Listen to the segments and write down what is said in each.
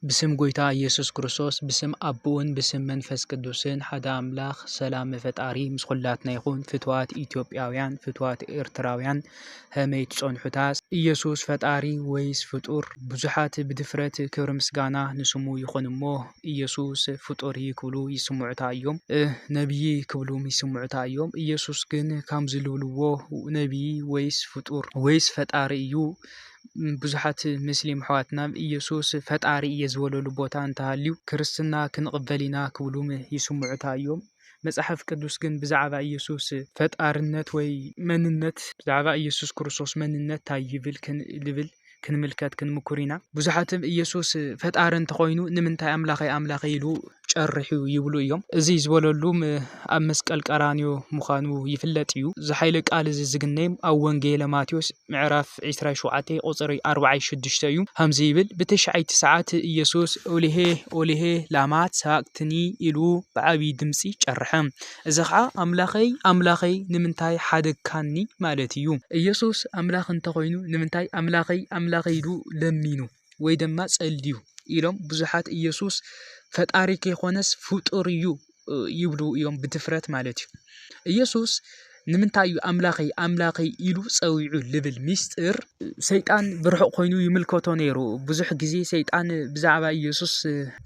بسم قويتا يسوس كريستوس بسم أبون بسم منفس قدوسين حدا أملاخ سلام فتاري مسخلاتنا يخون فتوات إثيوبياويان فتوات إرتراويان هميت صون حتاس يسوس فتاري ويس فتور بزحات بدفرت كبر مسغانا نسمو يخون موه يسوس فتور يكولو يسمعتا يوم نبي كبلو يسمعتا يوم يسوس كن كامزلولوه نبي ويس فتور ويس فتاري يو بزحات مسلم حواتنا يسوس فتاري يزولو بوتان تهاليو كرستنا كنقبلنا كولوم يسمعتا يوم مصحف قدوس كن بزعبا يسوس فتارنت وي مننت بزعبا يسوس كريستوس مننت تايبل كن ليفل كنملكات كنمكورينا بزحات يسوس فتارن تخوينو نمنتاي املاخي يلو ጨርሒው ይብሉ እዮም እዚ ዝበለሉም ኣብ መስቀል ቀራንዮ ምዃኑ ይፍለጥ እዩ ዝሓይለ ቃል እዚ ዝግነይም ኣብ ወንጌል ማቴዎስ ምዕራፍ 27 ቁጽሪ 46 እዩ ሃምዚ ይብል ብተሻዓይቲ ሰዓት ኢየሱስ ኦሊሄ ላማት ሳቅትኒ ኢሉ ብዓቢ ድምጺ ጨርሐ እዚ ከዓ ኣምላኸይ ንምንታይ ሓደካኒ ማለት እዩ ኢየሱስ ኣምላኽ እንተኮይኑ ንምንታይ ኣምላኸይ ኢሉ ለሚኑ ወይ ድማ ጸልዩ ኢሎም ብዙሓት ኢየሱስ ፈጣሪ ከይኾነስ ፍጡር እዩ ይብሉ እዮም ብድፍረት ማለት እዩ ኢየሱስ ንምንታይ ኣምላኸይ ኢሉ ጸዊዑ ልብል ሚስጥር ሰይጣን ብርሑቕ ኮይኑ ይምልከቶ ነይሩ ብዙሕ ግዜ ሰይጣን ብዛዕባ ኢየሱስ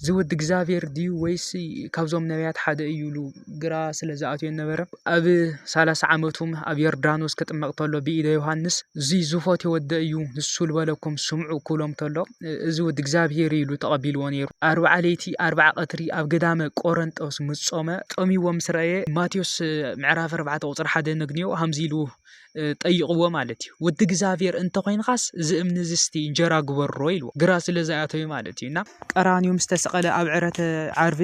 ዝውድ እግዚአብሔር ድዩ ወይስ ካብዞም ነቢያት ሓደ እዩሉ ግራ ስለዝኣትዮ ነበረ ኣብ 30 ዓመቱም ኣብ ዮርዳኖስ ከጥመቕ ተሎ ብኢደ ዮሐንስ እዚ ዝፎት ይወደ እዩ ንሱ ልበለኩም ስምዑ ኩሎም ተሎ እዚ ውድ እግዚአብሔር ኢሉ ተቐቢልዎ ነይሩ 40 ለይቲ 40 ቀትሪ ኣብ ገዳመ ቆሮንጦስ ምጾመ ጦሚዎም ስራየ ማቴዎስ ምዕራፍ 4 ቁጽሪ 1 ነግኒዮ ሃምዚሉ ጠይቅዎ ማለት እዩ ውድ እግዚአብሔር እንተ ኮይንኻስ ዝእምኒ ዝስቲ እንጀራ ግበሮ ኢሉ ግራ ስለዛያተዩ ማለት እዩና ቀራንዮም ዝተሰቀለ ኣብ ዕረተ ዓርብ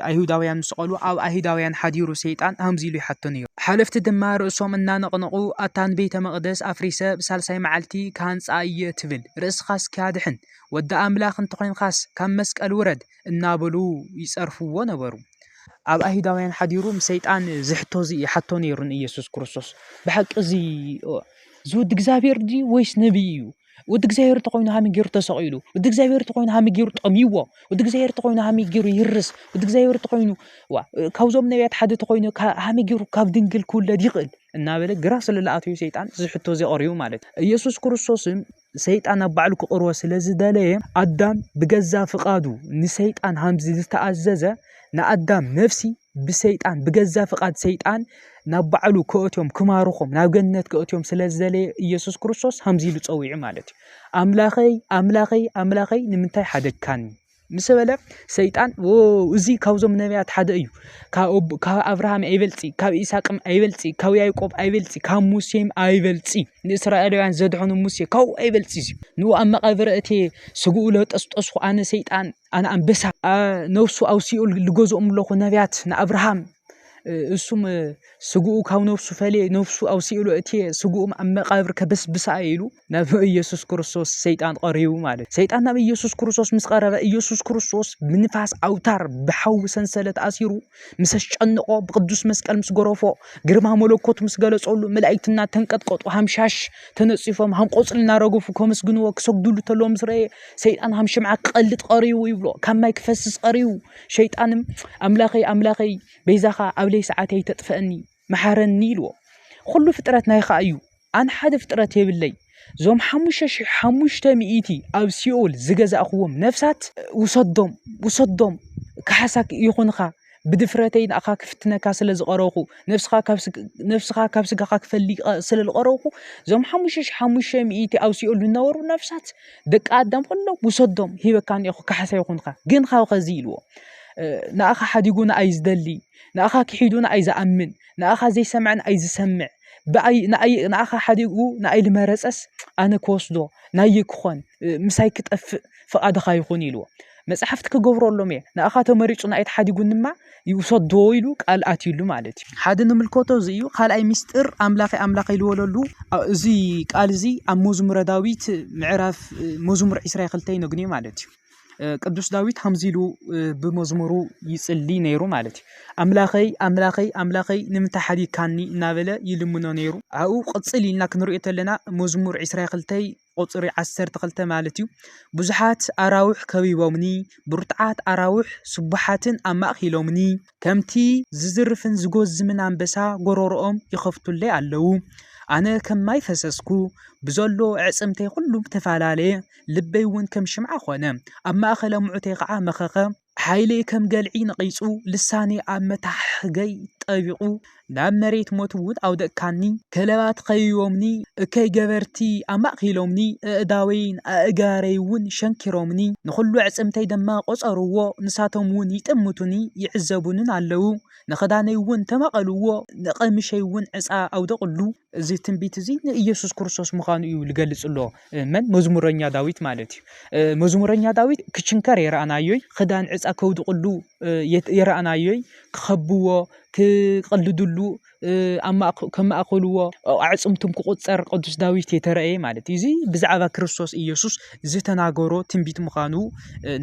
አይሁዳውያን መስቀሉ ኣብ አይሁዳውያን ሓዲሩ ሰይጣን ሃምዚሉ ይሓቶ ነይሩ ሓለፍቲ ድማ ርእሶም እናነቕነቑ ኣታን ቤተ መቅደስ ኣፍሪሰ ብሳልሳይ መዓልቲ ካንጻየ ትብል ርእስኻስ ካድሕን ወደ ኣምላኽ እንተ ኮይንኻስ ካብ መስቀል ውረድ እናበሉ ይጸርፍዎ ነበሩ ኣብ አይሁዳውያን ሓዲሩ ሰይጣን ዝሕቶዚ ይሓቶ ነይሩ ኢየሱስ ክርስቶስ ብሓቂ እዚ ዝውድ እግዚአብሔር ዲ ወይስ ነብይ እዩ ውድ እግዚአብሔር ተኮይኑ ሃሚ ገይሩ ተሰቂሉ ውድ እግዚአብሔር ተኮይኑ ሃሚ ገይሩ ጠሚዎ ውድ እግዚአብሔር ተኮይኑ ሃሚ ገይሩ ይርስ ውድ እግዚአብሔር ተኮይኑ ካብዞም ነቢያት ሓደ ተኮይኑ ሃሚ ገይሩ ካብ ድንግል ክውለድ ይኽእል እናበለ ግራ ስለላኣተዩ ሰይጣን ዝሕቶ ዘቀርዩ ማለት ኢየሱስ ክርስቶስም ሰይጣን ኣብ ባዕሉ ክቅርቦ ስለዝደለየ ኣዳም ብገዛ ፍቃዱ ንሰይጣን ሃምዚ ዝተኣዘዘ ንኣዳም ነፍሲ ብሰይጣን ብገዛ ፍቃድ ሰይጣን ናብ ባዕሉ ከእትዮም ክማርኾም ናብ ገነት ከእትዮም ስለዝደለየ ኢየሱስ ክርስቶስ ሃምዚ ኢሉ ጸዊዑ ማለት እዩ ኣምላኸይ ንምንታይ ሓደካኒ ምስ በለ ሰይጣን እዚ ካብዞም ነቢያት ሓደ እዩ ካብ አብርሃም ኣይበልጺ ካብ ኢሳቅም ኣይበልጺ ካብ ያዕቆብ ኣይበልጺ ካብ ሙሴም ኣይበልጺ ንእስራኤላውያን ዘድሕኑ ሙሴ ካብ ኣይበልጺ ንኡ ኣብ መቃብር እቴ ስጉኡ ለጠስጠስኹ ኣነ ሰይጣን ኣነ አንበሳ ነፍሱ ኣውሲኡ ልገዝኦም ለኹ ነቢያት ንአብርሃም እሱም ስጉኡ ካብ ነፍሱ ፈለ ነፍሱ ኣውሲኡ እቴ ስጉኡም ኣብ መቃብር ከበስብሳ ኢሉ ናብ ኢየሱስ ክርስቶስ ሰይጣን ቀሪቡ ማለት ሰይጣን ናብ ኢየሱስ ክርስቶስ ምስ ቀረበ ኢየሱስ ክርስቶስ ብንፋስ ኣውታር ብሓው ሰንሰለት ኣሲሩ ምስ ጨንቆ ብቅዱስ መስቀል ምስ ገረፎ ግርማ መለኮት ምስ ገለጸሉ መላእክትና ተንቀጥቀጡ ሃምሻሽ ተነጽፎም ሃምቆጽል እናረገፉ ከመስግንዎ ክሰግዱሉ ተሎ ምስ ረየ ሰይጣን ሃምሽምዓ ቀልጥ ቀሪቡ ይብሎ ከማይ ክፈስስ ቀሪቡ ሸይጣንም ኣምላኸይ በይዛኻ ኣብ ለይ ሰዓተይ ተጥፈአኒ መሐረኒ ኢልዎ ኩሉ ፍጥረት ናይኻ እዩ ኣነ ሓደ ፍጥረት የብለይ ዞም 5500 ኣብ ሲኦል ዝገዛእኽዎም ነፍሳት ውሰዶም ካሓሳክ ይኹንኻ ብድፍረተይ ንኣኻ ክፍትነካ ስለዝቀረኹ ነፍስኻ ካብ ስጋኻ ክፈልቕ ስለዝቀረኹ ዞም 5500 ኣብ ሲኦል ዝነበሩ ነፍሳት ደቂ ኣዳም ኩሎም ውሰዶም ሂበካኒ ኢኹ ካሓሳ ይኹንኻ ግን ካብ ከዚ ኢልዎ ንኣኻ ሓዲጉና ኣይ ዝደሊ ንኣኻ ክሒዱና ኣይ ዝኣምን ንኣኻ ዘይሰምዕን ኣይ ዝሰምዕ ንኣኻ ሓዲጉ ንኣይ ልመረፀስ ኣነ ክወስዶ ናይ ክኾን ምሳይ ክጠፍእ ፍቃድኻ ይኹን ኢልዎ መጽሓፍቲ ክገብረሎም እየ ንኣኻ ተመሪጹ ናይት ሓዲጉን ድማ ይውሰድዎ ኢሉ ቃል ኣትይሉ ማለት እዩ ሓደ ንምልከቶ እዚ እዩ ካልኣይ ሚስጥር ኣምላኸይ ልወለሉ እዚ ቃል እዚ ኣብ መዝሙረ ዳዊት ምዕራፍ መዝሙር 22 ነግኒ ማለት እዩ ቅዱስ ዳዊት ሀምዚሉ በመዝሙሩ ይጽልይ ነይሩ ማለት አምላኸይ አምላኸይ አምላኸይ ንምንታይ ሓዲካኒ እናበለ ይልምኖ ነይሩ አው ቅጽል ኢልና ክንሪኦ ተለና መዝሙር 22 ቁጽሪ 12 ማለት እዩ ብዙሓት አራውሕ ከቢቦምኒ ብርቱዓት አራውሕ ስቡሓትን አማእኺሎምኒ ከምቲ ዝዝርፍን ዝጎዝምን አንበሳ ጎሮሮኦም ይኸፍቱለይ አለው አነ ከማይ ፈሰስኩ ብዘሎ ዕጽምተይ ኩሉ ተፈላለየ ልበይ እውን ከም ሽምዓ ኾነ ኣብ ማእኸለ ሙዑተይ ከዓ መኸኸ ሓይሌ ከም ገልዒ ነቂጹ ልሳኔ ኣብ መታሕገይ ጠቢቑ ናብ መሬት ሞት እውን ኣውደቅካኒ ከለባት ኸይቦምኒ እከይ ገበርቲ ኣማእኺሎምኒ እዳወይን ኣእጋረይ እውን ሸንኪሮምኒ ንኹሉ ዕጽምተይ ድማ ቆጸርዎ ንሳቶም እውን ይጥምቱኒ ይዕዘቡንን ኣለው ንኽዳነይ እውን ተመቐልዎ ንቐምሸይ እውን ዕፃ ኣውደቕሉ እዚ ትንቢት እዚ ንኢየሱስ ክርስቶስ ምዃኑ እዩ ልገልጽሎ መን መዝሙረኛ ዳዊት ማለት እዩ መዝሙረኛ ዳዊት ክችንከር የረኣናዮይ ክዳን ዕፃ ከውድቕሉ የረኣናዮይ ክኸብዎ ክቕልድሉ ከማእኸልዎ ኣዕጽምቱም ክቁጸር ቅዱስ ዳዊት የተረእየ ማለት እዚ ብዛዕባ ክርስቶስ ኢየሱስ ዝተናገሮ ትንቢት ምዃኑ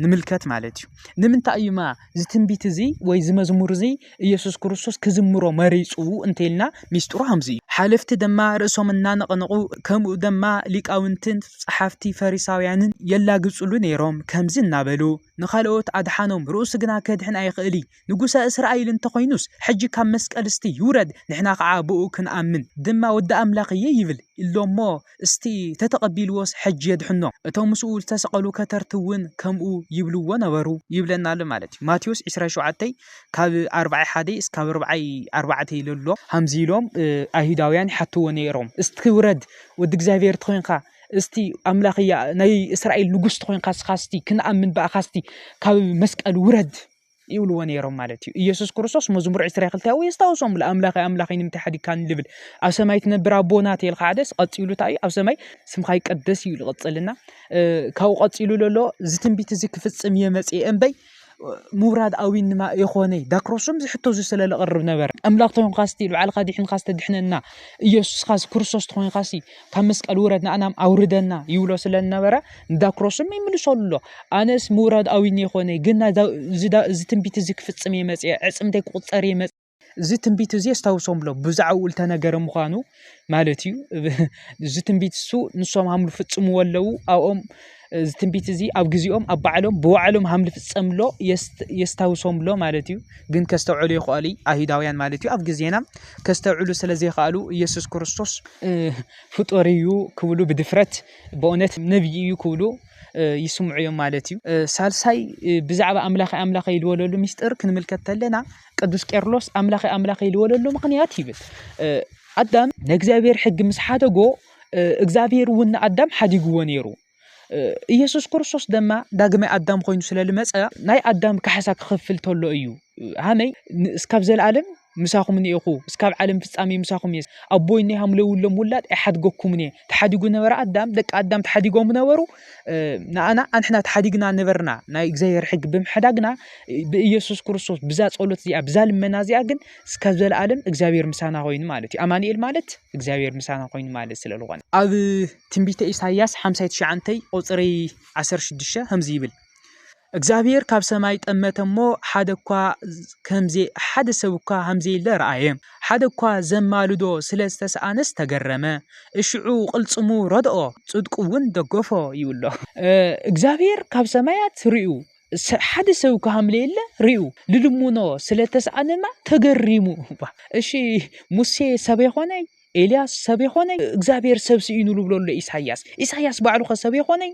ንምልከት ማለት እዩ ንምንታይ እዩማ እዚ ትንቢት እዚ ወይ እዚ መዝሙር እዚ ኢየሱስ ክርስቶስ ክዝምሮ መሪጹ እንተልና ሚስጥሩ ሃምዚ እዩ ሓለፍቲ ድማ ርእሶም እናነቕነቑ ከምኡ ድማ ሊቃውንትን ጸሓፍቲ ፈሪሳውያንን የላግጹሉ ነይሮም ከምዚ እናበሉ ንኻልኦት ኣድሓኖም ርእሱ ግና ከድሕን ኣይኽእሊ ንጉሰ እስራኤል እንተኾይኑስ ሕጂ ካብ መስቀል እስቲ ይውረድ ንሕና ከዓ ብኡ ክንኣምን ድማ ወዲ ኣምላኽ እየ ይብል ኢሎሞ እስቲ ተተቐቢልዎስ ሕጂ የድሕኖ እቶም ምስኡ ዝተሰቐሉ ከተርቲ እውን ከምኡ ይብልዎ ነበሩ ይብለናሉ ማለት እዩ ማቴዎስ 27 ካብ 41 እስካብ 44 ይለሎ ሃምዚ ኢሎም ኣይሁዳውያን ይሓትዎ ነይሮም እስቲ ውረድ ወዲ እግዚአብሔር ትኾንካ እስቲ ኣምላኽያ ናይ እስራኤል ንጉስ ትኾንካ ስኻስቲ ክንኣምን በኣኻስቲ ካብ መስቀል ውረድ ይብልዎ ነይሮም ማለት እዩ ኢየሱስ ክርስቶስ መዝሙር 22 ወይ ስታውሶም ለአምላኸይ አምላኸይ ንምንታይ ሓዲካኒ ልብል ኣብ ሰማይ ትነብር ኣቦና ተልካ ዓደስ ቀፂሉ ታይ ኣብ ሰማይ ስምካ ይቀደስ ይብል ቀጽልና ካው ቀፂሉ ለሎ ዝትንቢት እዚ ክፍጽም የመጽእ እምበይ ሙራድ ኣዊንማ ይኾነይ ዳክሮስም ዝሕቶ ዝሰለለ ቅርብ ነበር ኣምላኽ ተኾንካስቲ ልዓልካ ዲሕንካ ዝተድሕነና ኢየሱስ ካስ ክርስቶስ ተኾንካስቲ ካብ መስቀል ውረድና ኣናም ኣውርደና ይብሎ ስለነበረ ዳክሮስም ይምልሶሎ ኣነስ ሙራድ ኣዊን ይኾነይ ግን እዚ ትንቢት እዚ ክፍጽም የመጽእ ዕጽምተይ ክቁጸር የመጽእ እዚ ትንቢት እዚ ስታውሶምሎ ብዛዕባ ዝተነገረ ምዃኑ ማለት እዩ እዚ ትንቢት እሱ ንሶም ሃምሉ ፍጽምዎ ኣለው ኣብኦም እዚ ትንቢት እዚ ኣብ ግዜኦም ኣብ ባዕሎም ብባዕሎም ሃምሉ ፍጸምሎ የስታውሶምሎ ማለት እዩ ግን ከስተውዕሉ ይኽእሉ ኣይሁዳውያን ማለት እዩ ኣብ ግዜና ከስተውዕሉ ስለዘይኽኣሉ ኢየሱስ ክርስቶስ ፍጡር እዩ ክብሉ ብድፍረት በእውነት ነብይ እዩ ክብሉ ይስምዑ እዮም ማለት እዩ ሳልሳይ ብዛዕባ ኣምላኸይ ይልወለሉ ሚስጥር ክንምልከት ተለና ቅዱስ ቄርሎስ ኣምላኸይ ይልወለሉ ምክንያት ይብል ኣዳም ንእግዚአብሔር ሕጊ ምስ ሓደጎ እግዚአብሔር እውን ኣዳም ሓዲግዎ ነይሩ ኢየሱስ ክርስቶስ ደማ ዳግማይ ኣዳም ኮይኑ ስለልመጸ ናይ ኣዳም ካሕሳ ክኸፍል ተሎ እዩ ሃመይ እስካብ ዘለዓለም ምሳኹም ንኢኹ እስካብ ዓለም ፍጻሜ ምሳኹም የስ ኣቦይ ናይ ሃምለውሎም ውላድ ኣይሓድገኩም ነ ተሓዲጉ ነበረ ኣዳም ደቂ ኣዳም ተሓዲጎም ነበሩ ንኣና አንሕና ተሓዲግና ነበርና ናይ እግዚአብሔር ሕግ ብምሕዳግና ብኢየሱስ ክርስቶስ ብዛ ጸሎት እዚኣ ብዛ ልመና እዚኣ ግን እስካብ ዘለዓለም እግዚአብሔር ምሳና ኮይኑ ማለት እዩ ኣማኑኤል ማለት እግዚአብሔር ምሳና ኮይኑ ማለት ስለልኾነ ኣብ ትንቢተ ኢሳይያስ 59 ቁጽሪ 16 ከምዚ ይብል እግዚአብሔር ካብ ሰማይ ጠመተሞ ሓደኳ ከምዚ ሓደ ሰብኳ ከምዚ ለራእየ ሓደኳ ዘማልዶ ስለስተሰአነስ ተገረመ እሽዑ ቅልጽሙ ረድኦ ጽድቁውን ደገፎ ይብሎ እግዚአብሔር ካብ ሰማያት ርዩ ሓደ ሰብኳ ከምለለ ርዩ ልልሙኖ ስለተሰአነማ ተገሪሙ እሺ ሙሴ ሰብ ይኾነይ ኤልያስ ሰብ ይኾነይ እግዚአብሔር ሰብ ሲኢኑ ልብሎሎ ኢሳይያስ ባዕሉ ሰብ ይኾነይ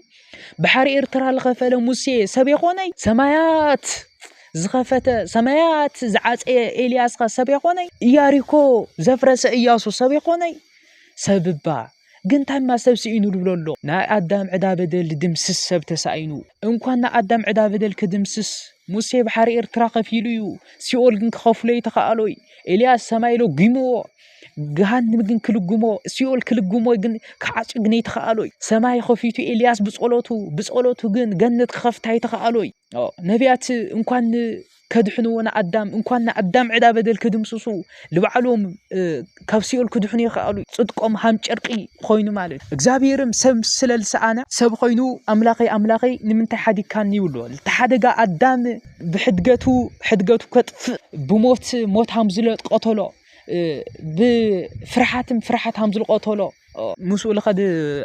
بحر إرترال خفله موسى سبيخوني سمايات زخفته سمايات زعات إلياس خا سبيخوني ياريكو زفرس إياسو سبيخوني سببا قنت ما سبسينو لولو نا أدم عدابدل دمسس سبتساينو إن كان أدم عدابدل كدمسس موسى بحر إرترا خفيلو سيول جن خفلي تخالوي إلياس سمايلو جيمو جهان ممكن كل جمو سيول كل جمو جن كعش جني تخالوي سماي خفيتو إلياس بسقولته جن جنة خفت هاي تخالوي نبيات إن كان كدحنونا أدم إن كنا أدم عدا بدل كدمسسو لبعلهم كفسيول كدحنو يخالو صدقهم هم شرقي خوينو مالت እግዚአብሔርም ሰብ ስለልሰአና ሰብ ኮይኑ አምላኺ ንምንታይ ሓዲግ ካን ይብሎ ተሓደጋ አዳም ብሕድገቱ ከጥፍ ብሞት ሃም ዝለቆተሎ ብፍርሓትም ሃም ዝለቆተሎ مسؤول لخد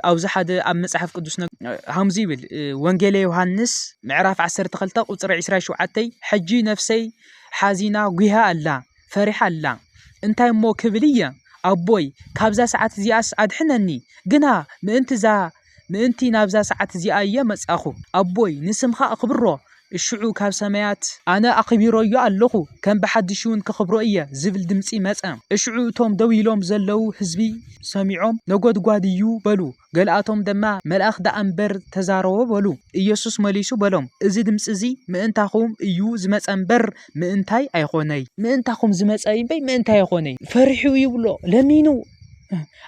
أوز حد أم مصحف قدسنا همزي بال وانجيل يوحنس معرف 10 تخلطة قصر 20 شوعتي حجي نفسي حزينة وجهها الله فرحة الله انت مو كبلية أبوي كابزا ساعات زياس أدحنني جنا من انت نابزا ساعات زي أيام أخو أبوي نسمخا أخبره الشعو كاب سمايات أنا أخبيرو ياللخو كان بحد شون كخبرؤية زفل دمسي مسأم الشعو توم دويلوم زلو حزبي سامعهم نقود قاديو بلو قلقاتهم دما ملأخ دا أنبر تزارو بلو إيسوس مليسو بلوم إزي دمس إزي مأنتاخوم إيو زمس أنبر مأنتاي أيخوني مأنتاخوم زمس أي بي مأنتاي أيخوني فرحو يبلو لمينو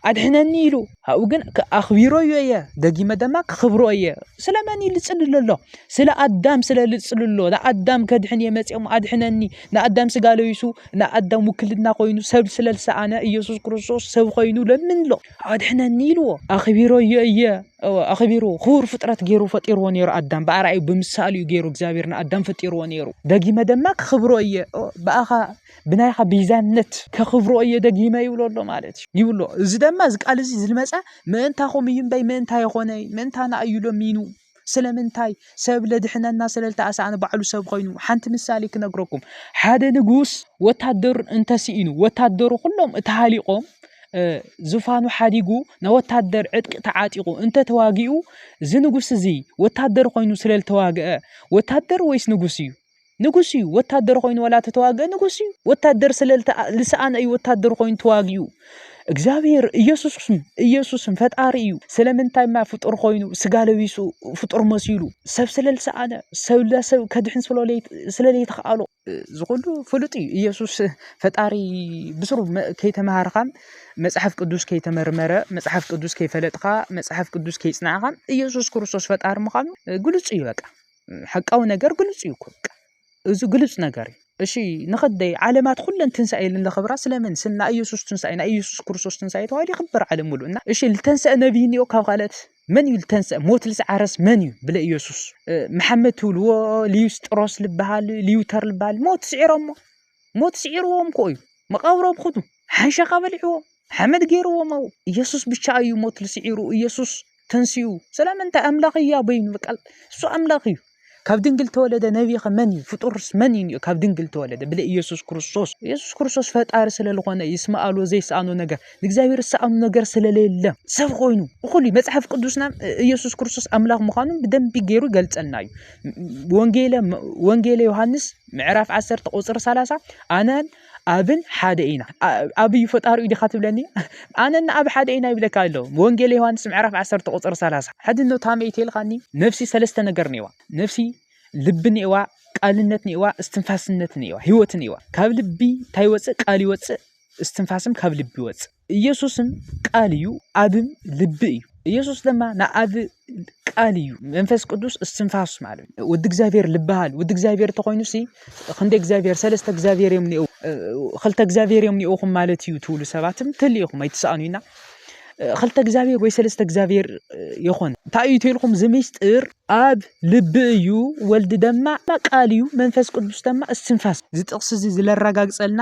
أدحنني له هاوجن أخبيرو يا دقي مدامك خبرو يا سلاماني لتسأل الله سلا أدم سلا لتسأل الله لا أدم كدحني مسيوم أدحنني لا أدم سقالو يسوع لا أدم وكلنا قوينو سب سلا لسعنا يسوع كريستوس سو قوينو لمن له أدحنني له أخبيرو يا أخبيرو خور فترة جيرو فتيرو نيرو أدم بعرق بمثالي جيرو جزابيرنا أدم فتيرو نيرو دقي مدامك خبرو يا بأخا بنايخا بيزانت كخبرو يا دقي ما يقولوا له مالتي يقولوا زدما زقال زلمصا منتاخم ينبي منتا يخوني منتانا ايلو مينو سلامنتاي سب لدحننا سلالتاسان بعلو سب خوينو حنت مثالي كنغركم حدا نغوس وتادر انت سينو وتادر كلهم اتهاليقوم زفانو حديغو نوتادر عدق تعاطيقو انت تواغيو زنغوس زي وتادر خوينو سلال تواغا وتادر ويس نغوسيو نغوسيو وتادر خوينو ولا تتواغا نغوسيو وتادر سلال لسان اي وتادر خوين تواغيو እግዚአብሔር ኢየሱስም ፈጣሪው ስለምንታይ ማ ፍጡር ኮይኑ ስጋለዊሱ ፍጡር መሲሉ ሰብ ስለልሰአነ ሰብ ለሰብ ከድሕን ስለለይ ተኻአሎ ዝኹሉ ፍሉጥ ኢየሱስ ፈጣሪ ብስሩ ከይተማሃርኻም መጽሐፍ ቅዱስ ከይተመርመረ መጽሐፍ ቅዱስ ከይፈለጥኻ መጽሐፍ ቅዱስ ከይጽናዕኻ ኢየሱስ ክርስቶስ ፈጣሪ ምዃኑ ግልጽ እዩ በቃ ሐቃው ነገር ግልጽ እዩ በቃ እዚ ግልጽ ነገር እሺ نخدي علامات كلن تنسأ للخبرة سلامن سنة يسوع تنسأ يسوع كريستوس تنسأ توالي خبر على مولونا إيش اللي تنسأ نبيني وكقالت من يلتنسأ موت لسعرس منيو بلا يسوع محمد تولو ليستروس لبهال ليوتر لبهال موت سعيرهم كوي مقابرهم خدو حنشا قبلعو حمد غيرو مو يسوع بشايو موت لسعيرو يسوع تنسيو سلام انت أملاقي يا بين بقال سو أملاقي كاب دنجل تولد نبي خمني فطرس مني كاب دنجل تولد بلا يسوع كريستوس فطار سلالخونه يسمع له زي سانو نجر እግዚአብሔር سانو نجر ስለሌለ ሰብ ኮይኑ እኹሊ መጽሐፍ ቅዱስና ኢየሱስ ክርስቶስ አምላክ ምዃኑ በደንብ ገይሩ ገልጸልናዩ ወንጌል ዮሐንስ ምዕራፍ 10 ቁጥር 30 አናን አብን ሓደኢና አብይ ፈጣሪው ዲኻትብለኒ አናን አብ ሓደኢና ይብለካሎ ወንጌል ዮሐንስ ምዕራፍ 10 ቁጥር 30 ሓድነው ታመይቴልኻኒ ነፍሲ ሰለስተ ነገር ነዋ ነፍሲ ልብ ነዋ ቃልነት ነዋ እስትንፋስነት ነዋ ህይወት ነዋ ካብ ልቢ ታይወጽእ ቃል ይወጽእ እስትንፋስም ካብ ልቢ ይወጽእ ኢየሱስም ቃል እዩ አብም ልብ እዩ ኢየሱስ ደማ ናአብ ቃል እዩ መንፈስ ቅዱስ እስትንፋስ ማለት ወድ እግዚአብሔር ልብሃል ወድ እግዚአብሔር ተኮይኑሲ ክንደ እግዚአብሔር ሰለስተ እግዚአብሔር የምኒው خلت እግዚአብሔር የምኒውኹም ማለት እዩ ትውሉ ሰባትም ትልይኹም አይተሳኑና خلت እግዚአብሔር ወይ ሰለስተ እግዚአብሔር ይኾን ታይቴልኹም ዝምስጥር አብ ልብ እዩ ወልድ ደማ ቃል እዩ መንፈስ ቅዱስ ደማ እስትንፋስ ዝጥቅስ ዝለረጋግጸልና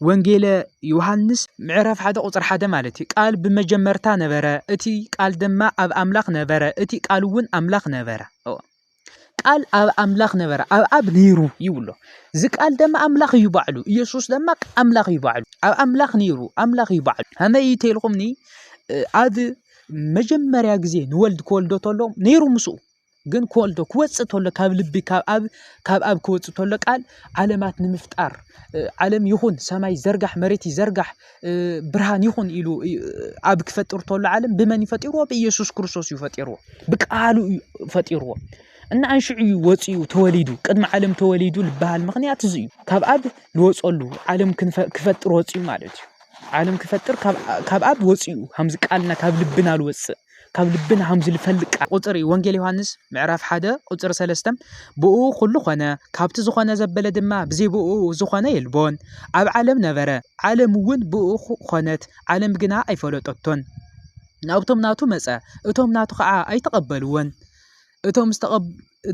ወንጌል ዮሐንስ ምዕራፍ 1 ቁጥር 1 ማለት ቃል በመጀመርታ ነበረ እቲ ቃል ደማ አብ አምላክ ነበረ እቲ ቃልውን አምላክ ነበረ ቃል አብ አምላክ ነበረ አብ ኒሩ ይብሎ ዝቃል ደማ አምላክ ይባዕሉ ኢየሱስ ደማ አምላክ ይባዕሉ አብ አምላክ ኒሩ አምላክ ይባዕሉ ሃመይ ተልኹምኒ አድ መጀመሪያ ጊዜ ንወልድ ኮልዶ ተሎ ኒሩ ሙሱ ግን ኮልዶ ክወጽእ ተሎ ካብ ልቢ ካብ አብ ክወጽእ ተሎ ቃል ዓለማት ንምፍጣር ዓለም ይኹን ሰማይ ዘርጋሕ መሬት ይዘርጋሕ ብርሃን ይኹን ኢሉ አብ ክፈጥር ተሎ ዓለም በመን ይፈጥርዎ በኢየሱስ ክርስቶስ ይፈጥርዎ በቃሉ ይፈጥርዎ እና አንሽዑ ወጽዩ ተወሊዱ ቅድመ ዓለም ተወሊዱ ልባሃል ምክንያት እዚ ካብ አብ ንወጸሉ ዓለም ክፈጥር ወጽዩ ማለት እዩ ዓለም ክፈጥር ካብ አብ ወጽዩ همز ቃልና ካብ ልብና ልወጽእ ካብ ልብና ሃምዝ ልፈልቅ ቁጥሪ ወንጌል ዮሐንስ ምዕራፍ 1 ቁጥሪ 3 ብኡ ኩሉ ኾነ ካብቲ ዝኾነ ዘበለ ድማ ብዘይ ብኡ ዝኾነ የልቦን ኣብ ዓለም ነበረ ዓለም እውን ብኡ ኾነት ዓለም ግና ኣይፈለጠቶን ናብቶም ናቱ መጸ እቶም ናቱ ከዓ ኣይተቀበልዎን እቶም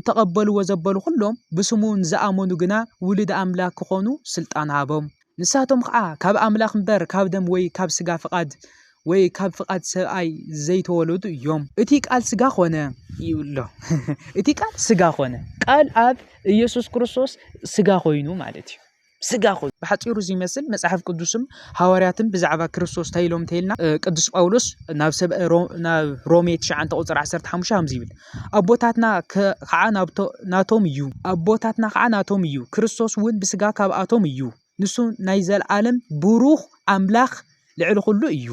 ተቀበልዎ ዘበሉ ሁሎም ብስሙን ዝኣመኑ ግና ውሉድ ኣምላክ ክኾኑ ስልጣን ሃቦም ንሳቶም ከዓ ካብ ኣምላኽ እምበር ካብ ደም ወይ ካብ ስጋ ፍቃድ ወይ ካብ ፍቃድ ሰብኣይ ዘይተወለዱ እዮም እቲ ቃል ስጋ ኾነ ይብሎ እቲ ቃል ስጋ ኾነ ቃል ኣብ ኢየሱስ ክርስቶስ ስጋ ኮይኑ ማለት እዩ ስጋ ኮይኑ በሓፂሩ ዝመስል መጽሐፍ ቅዱስም ሐዋርያትም ብዛዕባ ክርስቶስ ታይሎም ተይልና ቅዱስ ጳውሎስ ናብ ሮሜ 9 ቁጥር 15 ሃምዚ ይብል ኣቦታትና ከዓ ናቶም እዩ ኣቦታትና ከዓ ናቶም እዩ ክርስቶስ እውን ብስጋ ካብኣቶም እዩ ንሱ ናይ ዘለዓለም ብሩኽ ኣምላኽ ልዕሊ ኩሉ እዩ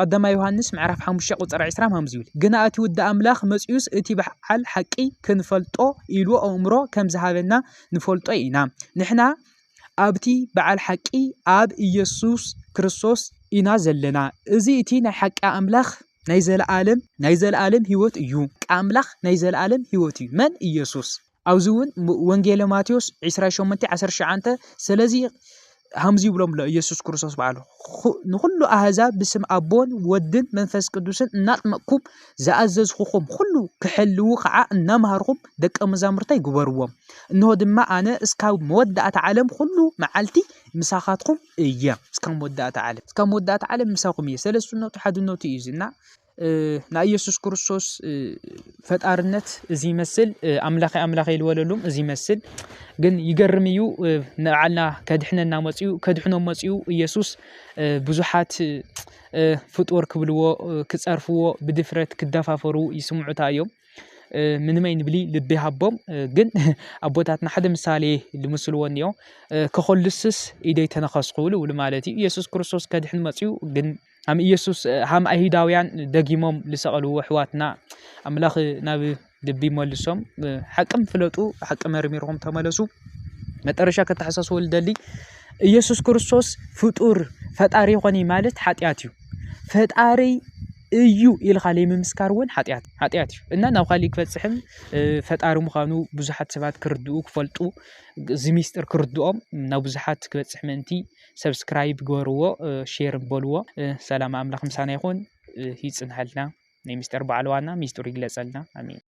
ቀዳማ ዮሐንስ ምዕራፍ 5 ቁጥር 20 ሃምዚ ይብል ግና እቲ ውድ ኣምላኽ መጽዩስ እቲ በዓል ሓቂ ክንፈልጦ ኢሉ ኣእምሮ ከም ዝሃበና ንፈልጦ ኢና ንሕና ኣብቲ በዓል ሓቂ ኣብ ኢየሱስ ክርስቶስ ኢና ዘለና እዚ እቲ ናይ ሓቂ ኣምላኽ ናይ ዘለዓለም ህይወት እዩ ኣምላኽ ናይ ዘለዓለም ህይወት እዩ መን ኢየሱስ ኣብዚውን ወንጌል ማቴዎስ 28:19 ስለዚ ሃምዚ ብሎም ኢየሱስ ክርስቶስ በዓሉ ንኩሉ ኣህዛብ ብስም ኣቦን ወድን መንፈስ ቅዱስን እናጥመቅኩም ዝኣዘዝኹም ሁሉ ክሕልው ከዓ እናምሃርኩም ደቀ መዛሙርተይ ግበርዎም እንሆ ድማ ኣነ እስካብ መወዳእታ ዓለም ሁሉ መዓልቲ ምሳኻትኩም እየ እስካብ መወዳእታ ዓለም ምሳኹም እየ ሰለስቱነቱ ሓድነቱ እዩ ዝና ና ኢየሱስ ክርስቶስ ፈጣርነት እዚ ይመስል ኣምላኺ ይልወለሉም እዚ ይመስል ግን ይገርም እዩ ንዓልና ከድሕነና መጽኡ ከድሕኖም መጽኡ ኢየሱስ ብዙሓት ፍጡር ክብልዎ ክጸርፍዎ ብድፍረት ክደፋፈሩ ይስምዑታ እዮም ምንመይ ንብሊ ልቢ ሃቦም ግን ኣቦታትና ሓደ ምሳሌ ልምስልዎ እንዮ ከኸልስስ ኢደይ ተነኸስኩሉ ማለት እዩ ኢየሱስ ክርስቶስ ከድሕን መጽኡ ግን ኣም ኢየሱስ ሃም ኣይሁዳውያን ደጊሞም ልሰቐልዎ ሕዋትና ኣምላኽ ናብ ልቢ መልሶም ሓቅም ፍለጡ ሓቂ መርሚርኩም ተመለሱ መጠረሻ ከተሐሳስዎ ልደሊ ኢየሱስ ክርስቶስ ፍጡር ፈጣሪ ኾኒ ማለት ኃጢአት እዩ ፈጣሪ እዩ ኢልኻ ለምስካር እውን ኃጢአት እዩ እና ናብ ካሊ ክፈጽሕም ፈጣሪ ምዃኑ ብዙሓት ሰባት ክርድኡ ክፈልጡ ዝሚስጥር ክርድኦም ናብ ብዙሓት ክበጽሕ ምንቲ ሰብስክራይብ ግበርዎ ሼር በልዎ ሰላም ኣምላኽ ምሳና ይኹን ይጽንሐልና ናይ ሚስጥር በዓል ዋና ሚስጥር ይግለጸልና አሜን